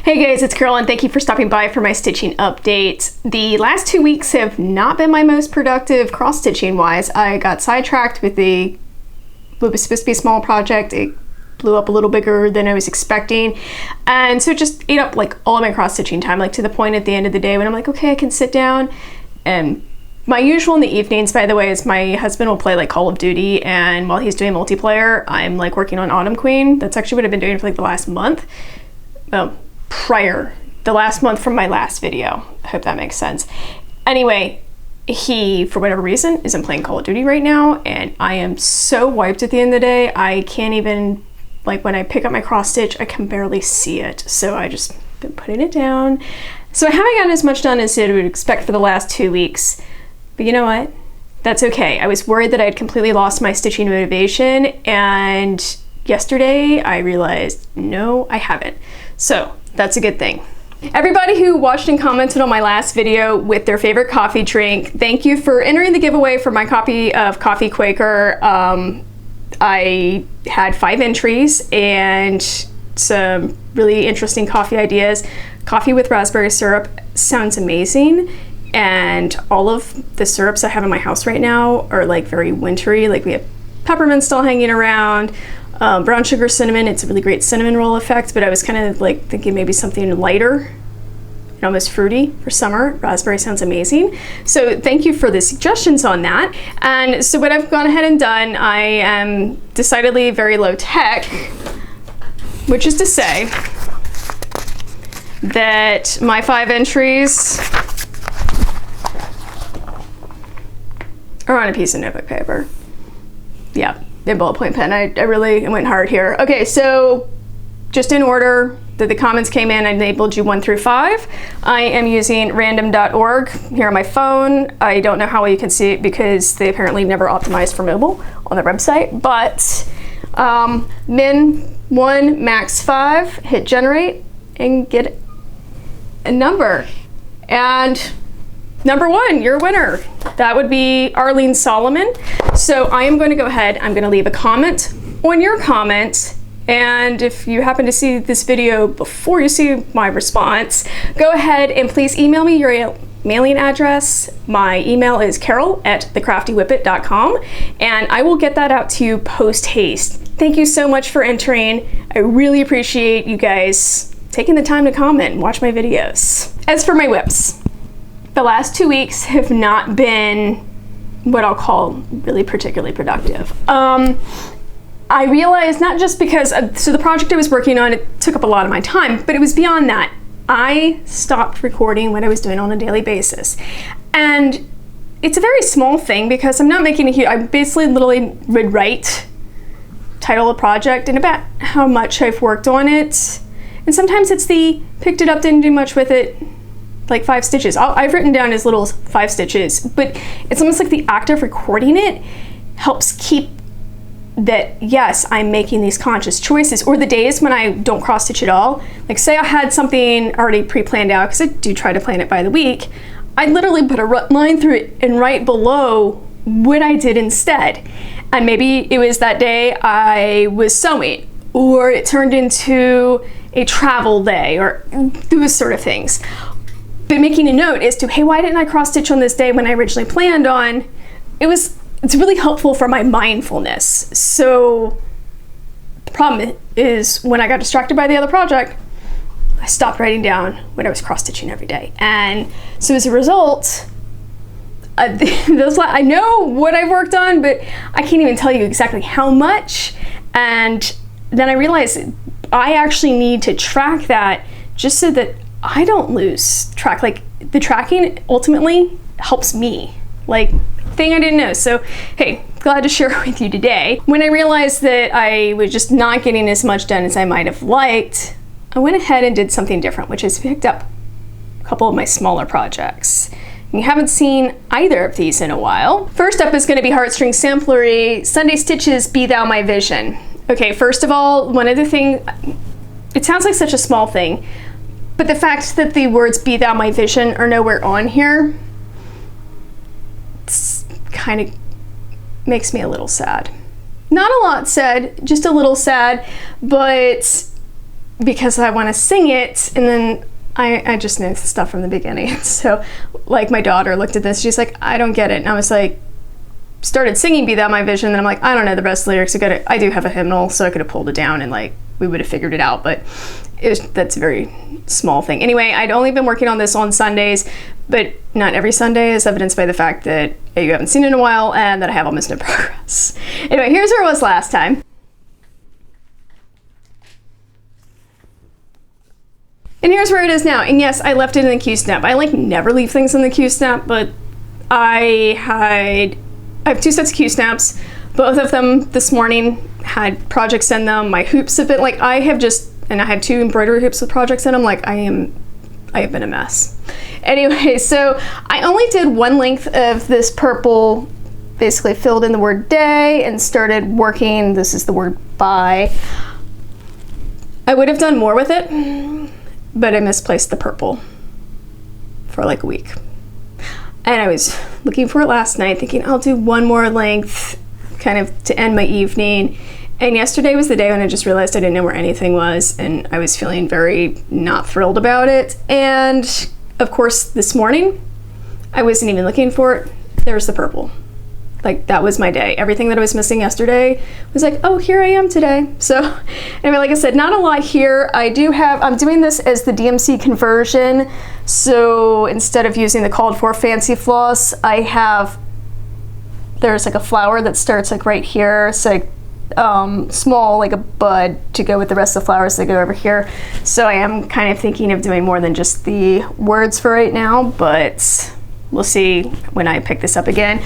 Hey guys, it's Carol and thank you for stopping by for my stitching update. The last 2 weeks have not been my most productive cross-stitching wise. I got sidetracked with what was supposed to be a small project. It blew up a little bigger than I was expecting. And so it just ate up like all of my cross-stitching time, like to the point at the end of the day when I'm like, okay, I can sit down. And my usual in the evenings, by the way, is my husband will play like Call of Duty, and while he's doing multiplayer, I'm like working on Autumn Queen. That's actually what I've been doing for like the last month. Well, the last month from my last video. I hope that makes sense. Anyway, he, for whatever reason, isn't playing Call of Duty right now, and I am so wiped at the end of the day, I can't even, like when I pick up my cross stitch, I can barely see it. So I just been putting it down. So I haven't gotten as much done as I would expect for the last 2 weeks. But you know what? That's okay. I was worried that I had completely lost my stitching motivation, and yesterday I realized, no, I haven't. So that's a good thing. Everybody who watched and commented on my last video with their favorite coffee drink, thank you for entering the giveaway for my copy of Coffee Quaker. I had 5 entries and some really interesting coffee ideas. Coffee with raspberry syrup sounds amazing. And all of the syrups I have in my house right now are like very wintry. Like we have peppermint still hanging around, brown sugar cinnamon. It's a really great cinnamon roll effect, but I was kind of like thinking maybe something lighter and almost fruity for summer. Raspberry sounds amazing. So thank you for the suggestions on that. And so what I've gone ahead and done, I am decidedly very low tech, which is to say that my 5 entries or on a piece of notebook paper. Yeah, a bullet point pen. I really went hard here. Okay, so just in order that the comments came in, I labeled you 1 through 5. I am using random.org here on my phone. I don't know how well you can see it because they apparently never optimized for mobile on their website, but min 1, max 5, hit generate and get a number. And number 1, your winner. That would be Arlene Solomon. So I am going to go ahead, I'm going to leave a comment on your comment, and if you happen to see this video before you see my response, go ahead and please email me your mailing address. My email is carol@thecraftywhippet.com, and I will get that out to you post haste. Thank you so much for entering. I really appreciate you guys taking the time to comment and watch my videos. As for my whips, the last 2 weeks have not been what I'll call really particularly productive. I realized not just because, so the project I was working on, it took up a lot of my time, but it was beyond that. I stopped recording what I was doing on a daily basis. And it's a very small thing because I'm not making a huge, I basically literally would write, title a project and about how much I've worked on it. And sometimes it's picked it up, didn't do much with it, like 5 stitches. I've written down as little as 5 stitches, but it's almost like the act of recording it helps keep that, yes, I'm making these conscious choices. Or the days when I don't cross stitch at all, like say I had something already pre-planned out, because I do try to plan it by the week, I literally put a line through it and right below what I did instead. And maybe it was that day I was sewing, or it turned into a travel day, or those sort of things. But making a note as to, hey, why didn't I cross stitch on this day when I originally planned on? It's really helpful for my mindfulness. So the problem is when I got distracted by the other project, I stopped writing down what I was cross stitching every day. And so as a result, I know what I've worked on, but I can't even tell you exactly how much. And then I realized I actually need to track that just so that I don't lose track. Like the tracking ultimately helps me, like thing I didn't know. So hey, glad to share with you today. When I realized that I was just not getting as much done as I might have liked, I went ahead and did something different, which is picked up a couple of my smaller projects. And you haven't seen either of these in a while. First up is going to be Heartstring Samplery, Sunday Stitches, Be Thou My Vision. Okay, first of all, one of the things, it sounds like such a small thing, but the fact that the words Be Thou My Vision are nowhere on here, it's kind of makes me a little sad. Not a lot sad, just a little sad, but because I want to sing it, and then I just knew stuff from the beginning. So like my daughter looked at this, she's like, I don't get it. And I was like, started singing Be Thou My Vision, and I'm like, I don't know the rest of the lyrics. I do have a hymnal, so I could have pulled it down and like we would have figured it out, but that's a very small thing. Anyway, I'd only been working on this on Sundays, but not every Sunday, as evidenced by the fact that you haven't seen it in a while and that I have almost no progress. Anyway, here's where it was last time. And here's where it is now. And yes, I left it in the Q-snap. I like never leave things in the Q-snap, but I have 2 sets of Q-snaps. Both of them this morning had projects in them. My hoops have been like, I have 2 embroidery hoops with projects in them. Like I have been a mess. Anyway, so I only did one length of this purple, basically filled in the word day and started working. This is the word bye. I would have done more with it, but I misplaced the purple for like a week. And I was looking for it last night, thinking I'll do one more length kind of to end my evening. And yesterday was the day when I just realized I didn't know where anything was, and I was feeling very not thrilled about it. And of course, this morning, I wasn't even looking for it. There's the purple. Like that was my day. Everything that I was missing yesterday was like, oh, here I am today. So anyway, like I said, not a lot here. I'm doing this as the DMC conversion. So instead of using the called for fancy floss, there's like a flower that starts like right here. It's like small, like a bud to go with the rest of the flowers that go over here. So I am kind of thinking of doing more than just the words for right now, but we'll see when I pick this up again.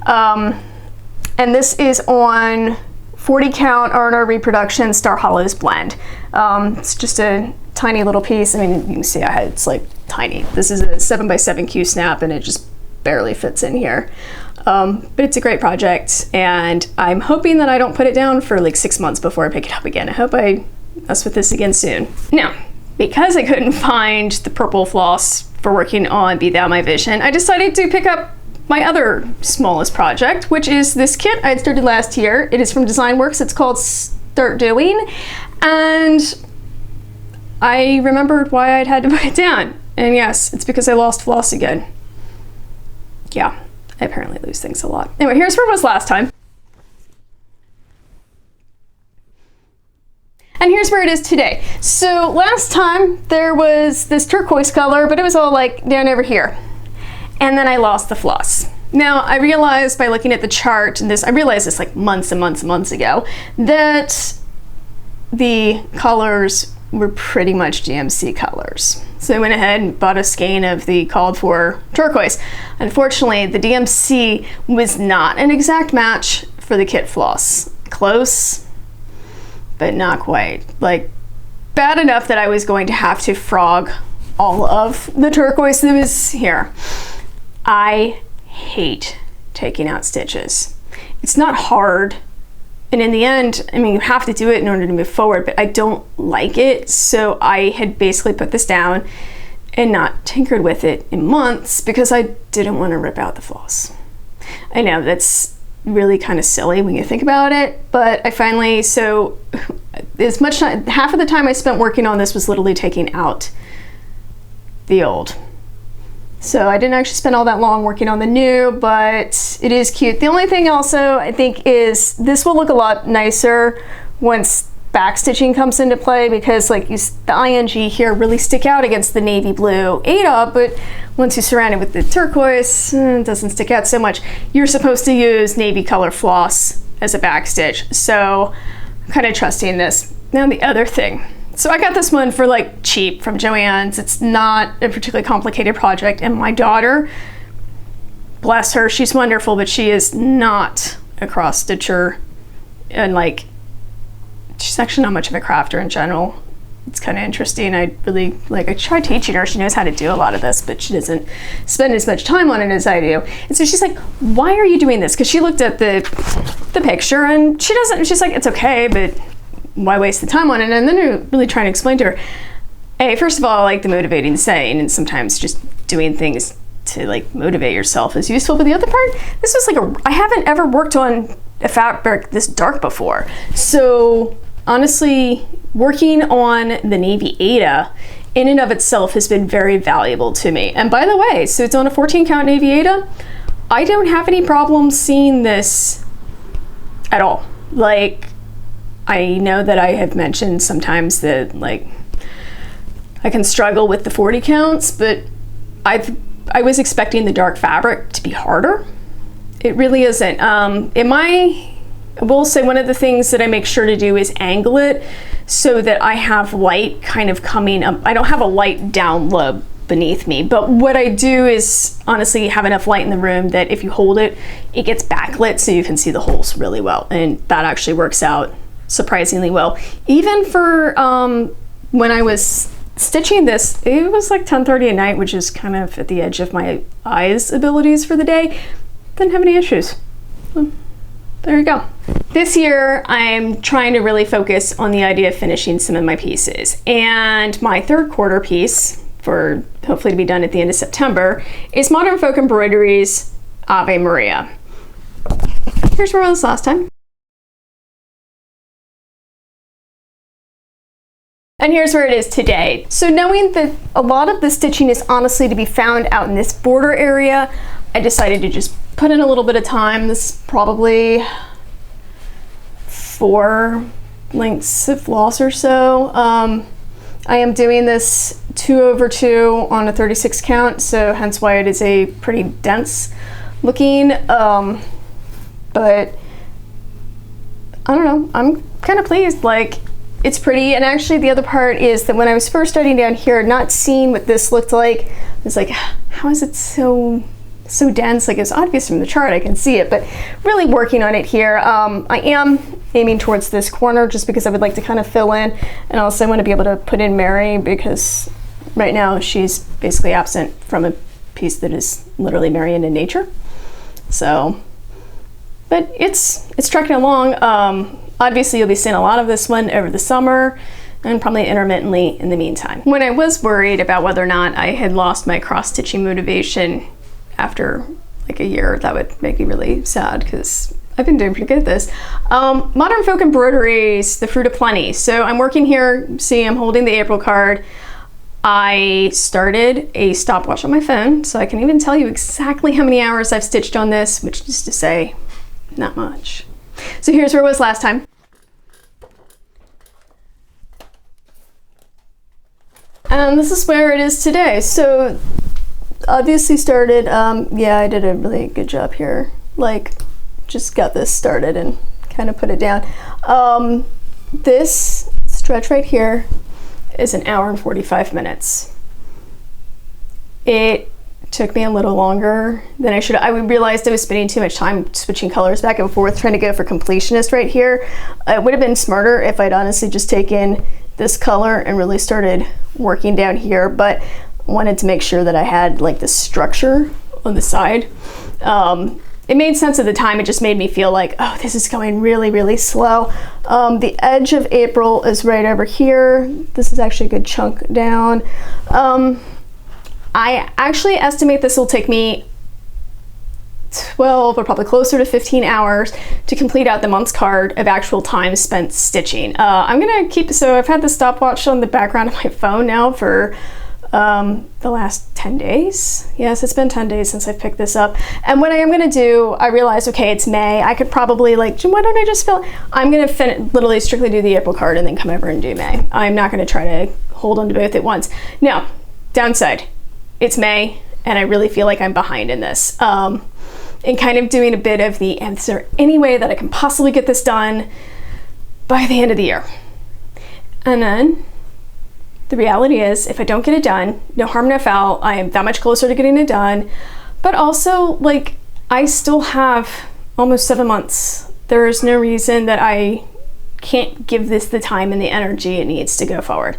And this is on 40 count R&R Reproduction Star Hollows blend. It's just a tiny little piece. I mean, you can see it's like tiny. This is a 7x7 Q-snap and it just barely fits in here. But it's a great project, and I'm hoping that I don't put it down for like 6 months before I pick it up again. I hope I mess with this again soon. Now, because I couldn't find the purple floss for working on Be Thou My Vision, I decided to pick up my other smallest project, which is this kit I had started last year. It is from Design Works. It's called Start Doing, and I remembered why I'd had to put it down. And yes, it's because I lost floss again. Yeah. I apparently lose things a lot. Anyway, here's where it was last time. And here's where it is today. So last time there was this turquoise color, but it was all like down over here. And then I lost the floss. Now I realized by looking at the chart, and I realized this like months and months and months ago, that the colors were pretty much DMC colors. So I went ahead and bought a skein of the called for turquoise. Unfortunately, the DMC was not an exact match for the kit floss. Close, but not quite. Like, bad enough that I was going to have to frog all of the turquoise that was here. I hate taking out stitches. It's not hard. And in the end, I mean, you have to do it in order to move forward, but I don't like it. So I had basically put this down and not tinkered with it in months because I didn't want to rip out the floss. I know that's really kind of silly when you think about it, but I finally, so as much time, half of the time I spent working on this was literally taking out the old. So I didn't actually spend all that long working on the new, but it is cute. The only thing also I think is this will look a lot nicer once back stitching comes into play, because like the ING here really stick out against the navy blue Ada, but once you surround it with the turquoise, it doesn't stick out so much. You're supposed to use navy color floss as a back stitch, so I'm kind of trusting this. Now the other thing. So I got this one for like cheap from Joann's. It's not a particularly complicated project, and my daughter, bless her, she's wonderful, but she is not a cross stitcher, and like she's actually not much of a crafter in general. It's kind of interesting. I tried teaching her. She knows how to do a lot of this, but she doesn't spend as much time on it as I do. And so she's like, why are you doing this? Because she looked at the picture and she's like, it's okay, but why waste the time on it? And then you're really trying to explain to her, hey, first of all, I like the motivating saying, and sometimes just doing things to like motivate yourself is useful. But the other part, this was like I haven't ever worked on a fabric this dark before. So honestly, working on the Navy Ada in and of itself has been very valuable to me. And by the way, so it's on a 14 count Navy Ada. I don't have any problem seeing this at all. Like, I know that I have mentioned sometimes that like I can struggle with the 40 counts, but I was expecting the dark fabric to be harder. It really isn't. I will say one of the things that I make sure to do is angle it so that I have light kind of coming up. I don't have a light down low beneath me, but what I do is honestly have enough light in the room that if you hold it, it gets backlit so you can see the holes really well. And that actually works out surprisingly well. Even for when I was stitching this, it was like 10:30 at night, which is kind of at the edge of my eyes abilities for the day. Didn't have any issues. So, there you go. This year, I'm trying to really focus on the idea of finishing some of my pieces. And my third quarter piece, for hopefully to be done at the end of September, is Modern Folk Embroidery's Ave Maria. Here's where I was last time. And here's where it is today. So knowing that a lot of the stitching is honestly to be found out in this border area, I decided to just put in a little bit of time. This is probably 4 lengths of floss or so. I am doing this 2/2 on a 36 count, so hence why it is a pretty dense looking, but I don't know, I'm kind of pleased. Like, it's pretty. And actually the other part is that when I was first starting down here, not seeing what this looked like, I was like, how is it so dense? Like, it's obvious from the chart, I can see it, but really working on it here. I am aiming towards this corner just because I would like to kind of fill in, and also I want to be able to put in Mary because right now she's basically absent from a piece that is literally Marian in nature. So, but it's trekking along. Obviously you'll be seeing a lot of this one over the summer and probably intermittently in the meantime. When I was worried about whether or not I had lost my cross-stitching motivation after like a year, that would make me really sad because I've been doing pretty good at this. Modern Folk Embroideries, the fruit of plenty. So I'm working here, see I'm holding the April card. I started a stopwatch on my phone, so I can even tell you exactly how many hours I've stitched on this, which is to say, not much. So here's where it was last time. And this is where it is today. So obviously started, yeah, I did a really good job here. Like, just got this started and kind of put it down. This stretch right here is 1 hour and 45 minutes. It took me a little longer than I should. I realized I was spending too much time switching colors back and forth trying to go for completionist right here. It would have been smarter if I'd honestly just taken this color and really started working down here, but wanted to make sure that I had like the structure on the side. It made sense at the time. It just made me feel like, oh, this is going really, really slow. The edge of April is right over here. This is actually a good chunk down. I actually estimate this will take me 12 or probably closer to 15 hours to complete out the month's card of actual time spent stitching. I'm gonna keep, so I've had the stopwatch on the background of my phone now for the last 10 days. Yes, it's been 10 days since I've picked this up. And what I am gonna do, I realized, okay, it's May. I could probably like, why don't I just fill, I'm gonna literally strictly do the April card and then come over and do May. I'm not gonna try to hold on to both at once. Now, downside, it's May and I really feel like I'm behind in this. And kind of doing a bit of the, is there any way that I can possibly get this done by the end of the year? And then the reality is, if I don't get it done, no harm, no foul. I am that much closer to getting it done. But also, like, I still have almost 7 months. There is no reason that I can't give this the time and the energy it needs to go forward.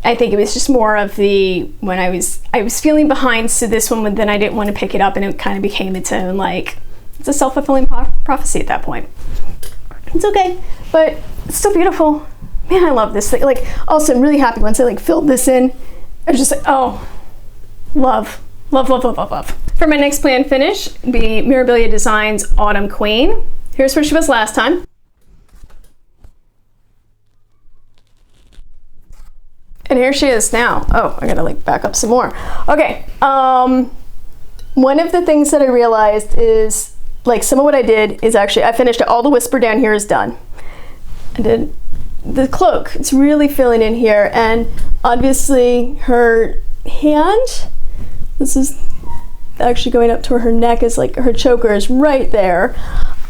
I think it was just more of the, when I was feeling behind, so this one, then I didn't want to pick it up, and it kind of became its own, like, it's a self-fulfilling prophecy at that point. It's okay, but it's still beautiful. Man, I love this thing. Like, also, I'm really happy once I like filled this in. I was just like, oh, love, love, love, love, love, love. For my next planned finish, be Mirabilia Designs Autumn Queen. Here's where she was last time. And here she is now. Oh, I gotta like back up some more. Okay, one of the things that I realized is like some of what I did is actually, I finished it. All the whisper down here is done. I did the cloak. It's really filling in here. And obviously her hand, this is actually going up to where her neck is, like her choker is right there.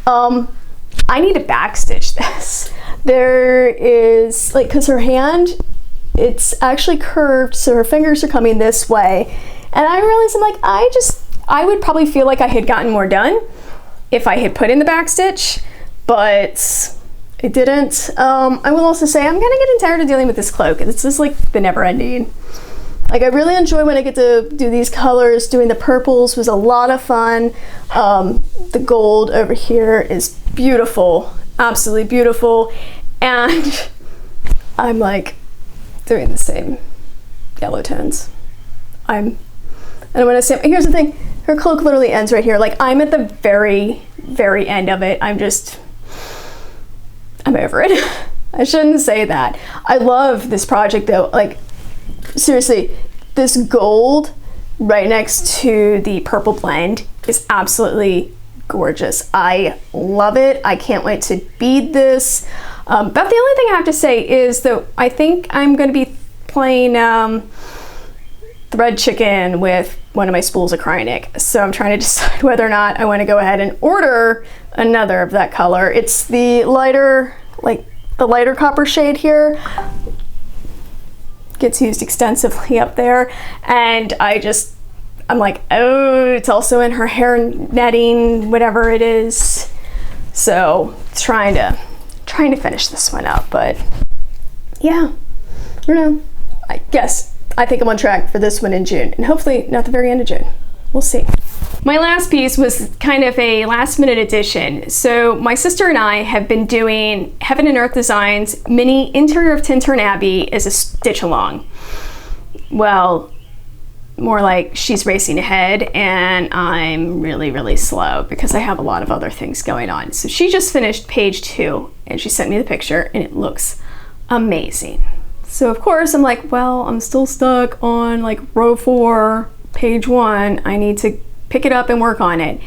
I need to backstitch this. There is like, cause her hand, it's actually curved, so her fingers are coming this way. And I realized I'm like, I would probably feel like I had gotten more done if I had put in the backstitch, but it didn't. I will also say I'm kind of getting tired of dealing with this cloak. It's just like the never ending. Like I really enjoy when I get to do these colors. Doing the purples was a lot of fun. The gold over here is beautiful, absolutely beautiful. And I'm like doing the same yellow tones. And when I say, here's the thing, her cloak literally ends right here. Like I'm at the very, very end of it. I'm over it. I shouldn't say that. I love this project though. Like seriously, this gold right next to the purple blend is absolutely gorgeous. I love it. I can't wait to bead this. But the only thing I have to say is that I think I'm going to be playing thread chicken with one of my spools of Krynic. So I'm trying to decide whether or not I want to go ahead and order another of that color. It's the lighter, like the lighter copper shade here. Gets used extensively up there. And I'm like, oh, it's also in her hair netting, whatever it is. So trying to finish this one up, but yeah, I don't know. I think I'm on track for this one in June, and hopefully not the very end of June. We'll see. My last piece was kind of a last minute addition. So my sister and I have been doing Heaven and Earth Designs mini interior of Tintern Abbey as a stitch along. Well, more like she's racing ahead and I'm really, really slow because I have a lot of other things going on. So she just finished page 2 and she sent me the picture and it looks amazing. So of course I'm like, well, I'm still stuck on like row 4, page 1. I need to pick it up and work on it.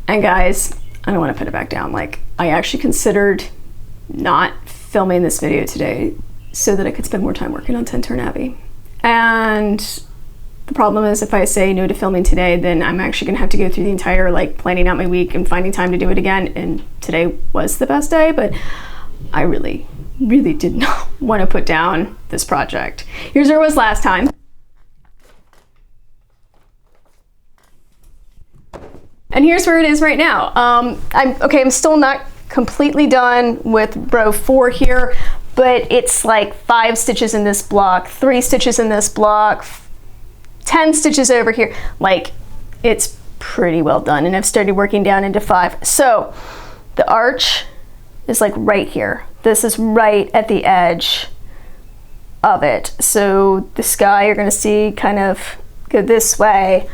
And guys, I don't want to put it back down. Like I actually considered not filming this video today so that I could spend more time working on Tintern Abbey. And the problem is if I say no to filming today, then I'm actually gonna have to go through the entire like planning out my week and finding time to do it again. And today was the best day, but I really, really did not want to put down this project. Here's where it was last time. And here's where it is right now. I'm still not completely done with row 4 here, but it's like 5 stitches in this block, 3 stitches in this block, 10 stitches over here. Like it's pretty well done, and I've started working down into 5. So the arch is like right here. This is right at the edge of it. So the sky you're gonna see kind of go this way.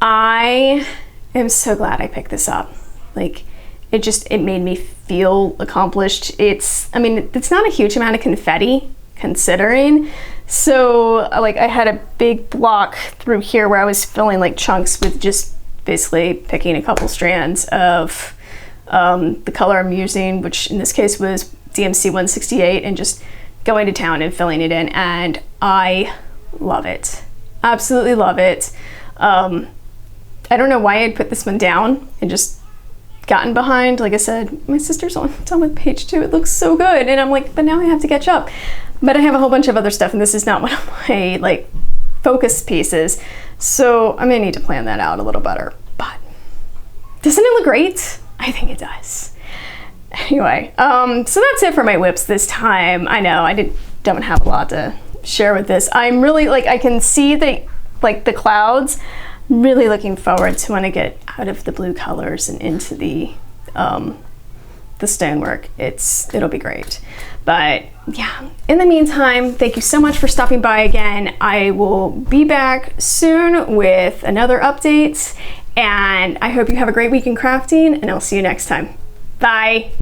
I am so glad I picked this up. Like it made me feel accomplished. It's not a huge amount of confetti considering. So like I had a big block through here where I was filling like chunks with just basically picking a couple strands of the color I'm using, which in this case was DMC 168, and just going to town and filling it in, and I love it. Absolutely love it. I don't know why I'd put this one down and just gotten behind. Like I said, my sister's done with page 2. It looks so good, and I'm like, but now I have to catch up. But I have a whole bunch of other stuff, and this is not one of my like focus pieces, so I'm gonna need to plan that out a little better. But doesn't it look great? I think it does. Anyway, so that's it for my whips this time. I know I don't have a lot to share with this. I'm really like, I can see the clouds. Really looking forward to when I get out of the blue colors and into the stonework. It'll be great. But yeah, in the meantime, thank you so much for stopping by again. I will be back soon with another update, and I hope you have a great week in crafting, and I'll see you next time. Bye.